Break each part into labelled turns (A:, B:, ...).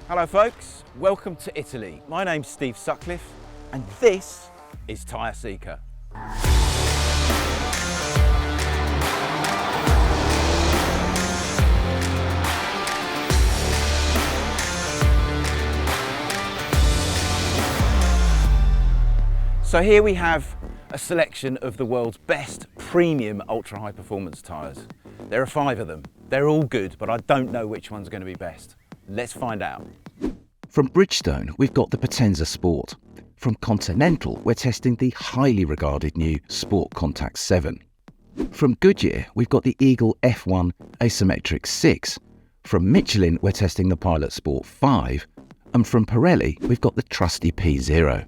A: Hello folks, welcome to Italy. My name's Steve Sutcliffe and this is Tyre Seeker. So here we have a selection of the world's best premium ultra high performance tyres. There are 5 of them. They're all good, but I don't know which one's going to be best. Let's find out.
B: From Bridgestone, we've got the Potenza Sport. From Continental, we're testing the highly regarded new SportContact 7. From Goodyear, we've got the Eagle F1 Asymmetric 6. From Michelin, we're testing the Pilot Sport 5. And from Pirelli, we've got the trusty P Zero.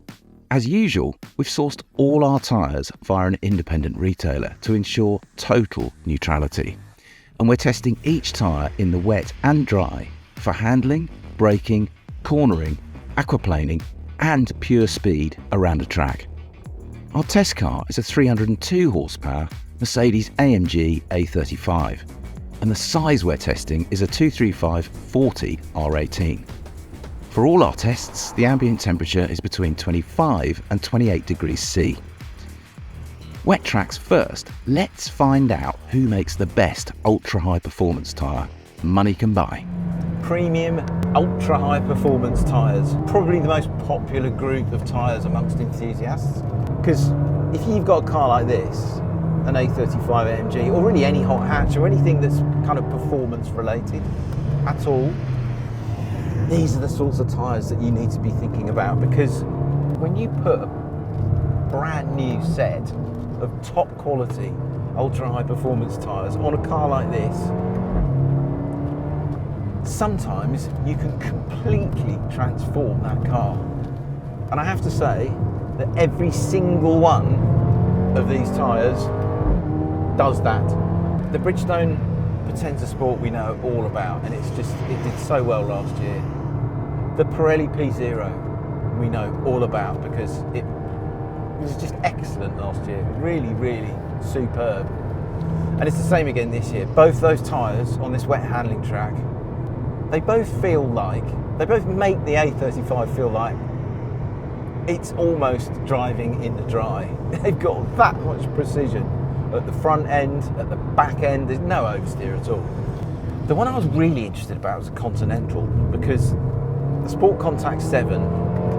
B: As usual, we've sourced all our tyres via an independent retailer to ensure total neutrality. And we're testing each tyre in the wet and dry for handling, braking, cornering, aquaplaning and pure speed around a track. Our test car is a 302 horsepower Mercedes AMG A35 and the size we're testing is a 235/40 R18. For all our tests, the ambient temperature is between 25 and 28 degrees C. Wet tracks first, let's find out who makes the best ultra high performance tyre money can buy.
A: Premium ultra high performance tyres, probably the most popular group of tyres amongst enthusiasts. Because if you've got a car like this, an A35 AMG, or really any hot hatch or anything that's kind of performance related at all, these are the sorts of tyres that you need to be thinking about, because when you put a brand new set of top quality ultra high performance tyres on a car like this, sometimes you can completely transform that car. And I have to say that every single one of these tyres does that. The Bridgestone Potenza Sport we know all about, and it did so well last year. The Pirelli P Zero we know all about because it was just excellent last year, really, really superb. And it's the same again this year. Both those tyres on this wet handling track, they both make the A35 feel like it's almost driving in the dry. They've got that much precision at the front end, at the back end, there's no oversteer at all. The one I was really interested about was a Continental, because the SportContact 7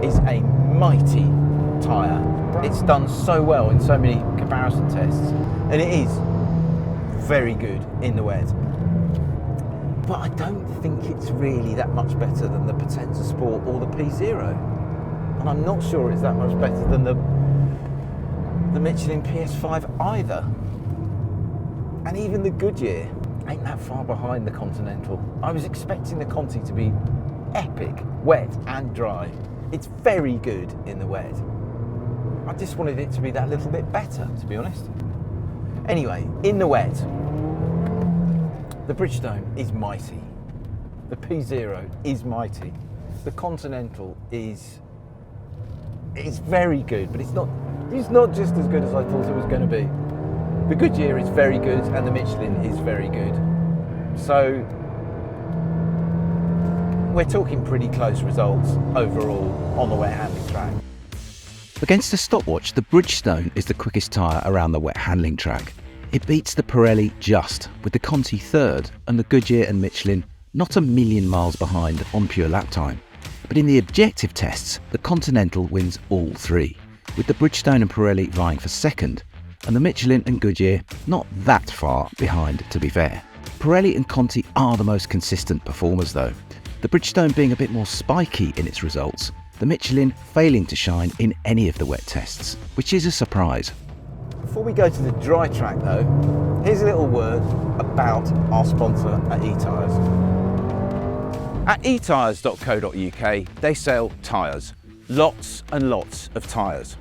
A: is a mighty tyre. It's done so well in so many comparison tests, and it is very good in the wet. But I don't think it's really that much better than the Potenza Sport or the P Zero. And I'm not sure it's that much better than the Michelin PS5 either. And even the Goodyear ain't that far behind the Continental. I was expecting the Conti to be epic, wet and dry. It's very good in the wet. I just wanted it to be that little bit better, to be honest. Anyway, in the wet, the Bridgestone is mighty. The P Zero is mighty. The Continental is very good, but it's not just as good as I thought it was going to be. The Goodyear is very good and the Michelin is very good. So we're talking pretty close results overall on the wet handling track.
B: Against a stopwatch, the Bridgestone is the quickest tyre around the wet handling track. It beats the Pirelli just, with the Conti third and the Goodyear and Michelin not a million miles behind on pure lap time. But in the objective tests, the Continental wins all 3, with the Bridgestone and Pirelli vying for second, and the Michelin and Goodyear not that far behind, to be fair. Pirelli and Conti are the most consistent performers though, the Bridgestone being a bit more spiky in its results, the Michelin failing to shine in any of the wet tests, which is a surprise.
A: Before we go to the dry track though, here's a little word about our sponsor at eTyres. At etyres.co.uk, they sell tyres, lots and lots of tyres.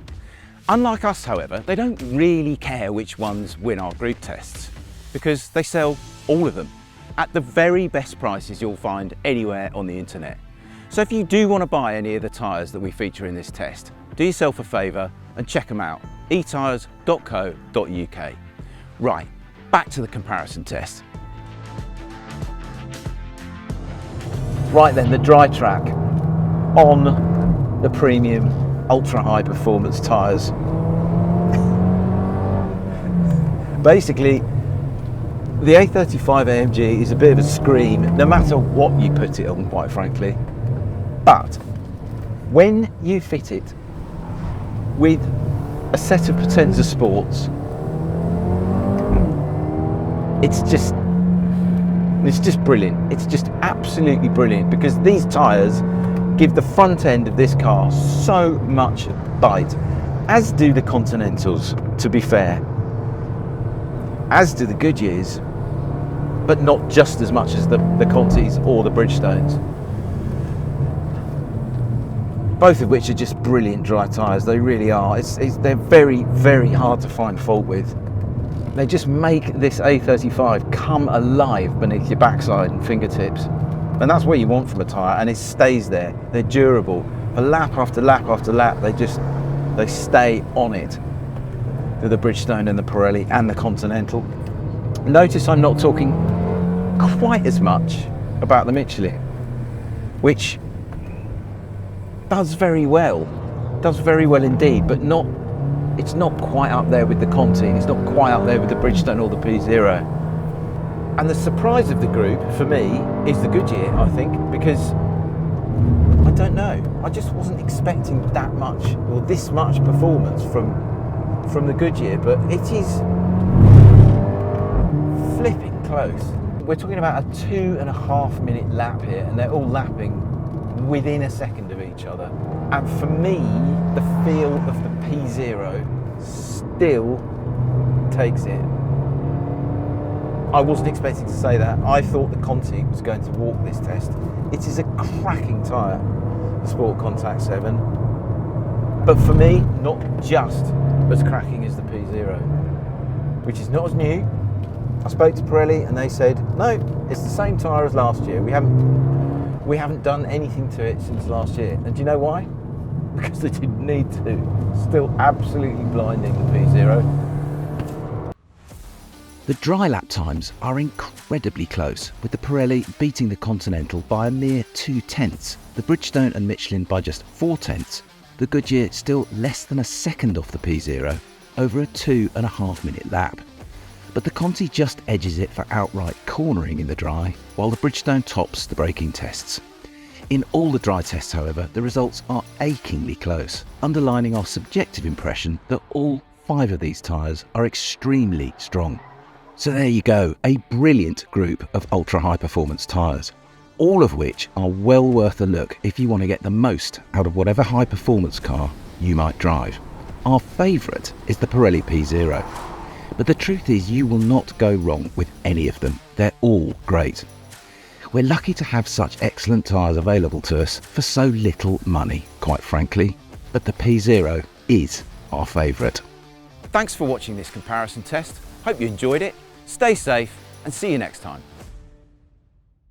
A: Unlike us, however, they don't really care which ones win our group tests, because they sell all of them at the very best prices you'll find anywhere on the internet. So if you do want to buy any of the tyres that we feature in this test, do yourself a favour and check them out, etyres.co.uk. Right, back to the comparison test. Right then, the dry track on the premium ultra high performance tyres. Basically, the A35 AMG is a bit of a scream, no matter what you put it on, quite frankly. But when you fit it with a set of Potenza Sports, it's just brilliant. It's just absolutely brilliant, because these tyres give the front end of this car so much bite, as do the Continentals, to be fair, as do the Goodyears, but not just as much as the Contis or the Bridgestones, both of which are just brilliant dry tyres. They really are. They're very, very hard to find fault with. They just make this A35 come alive beneath your backside and fingertips. And that's what you want from a tyre, and it stays there. They're durable. For lap after lap after lap, they stay on it. They're the Bridgestone and the Pirelli and the Continental. Notice I'm not talking quite as much about the Michelin, which does very well indeed, but it's not quite up there with the Conti, it's not quite up there with the Bridgestone or the P Zero. And the surprise of the group, for me, is the Goodyear, I think, because, I don't know, I just wasn't expecting that much, or this much performance from the Goodyear, but it is flipping close. We're talking about a 2.5 minute lap here, and they're all lapping within a second of each other. And for me, the feel of the P Zero still takes it. I wasn't expecting to say that. I thought the Conti was going to walk this test. It is a cracking tyre, the SportContact 7. But for me, not just as cracking as the P Zero, which is not as new. I spoke to Pirelli and they said, no, it's the same tyre as last year. We haven't done anything to it since last year. And do you know why? Because they didn't need to. Still absolutely blinding, the P Zero.
B: The dry lap times are incredibly close, with the Pirelli beating the Continental by a mere 0.2, the Bridgestone and Michelin by just 0.4, the Goodyear still less than a second off the P Zero over a 2.5 minute lap. But the Conti just edges it for outright cornering in the dry, while the Bridgestone tops the braking tests. In all the dry tests, however, the results are achingly close, underlining our subjective impression that all 5 of these tyres are extremely strong. So there you go, a brilliant group of ultra-high performance tyres, all of which are well worth a look if you want to get the most out of whatever high performance car you might drive. Our favourite is the Pirelli P Zero, but the truth is you will not go wrong with any of them. They're all great. We're lucky to have such excellent tyres available to us for so little money, quite frankly, but the P Zero is our favourite.
A: Thanks for watching this comparison test. Hope you enjoyed it. Stay safe and see you next time.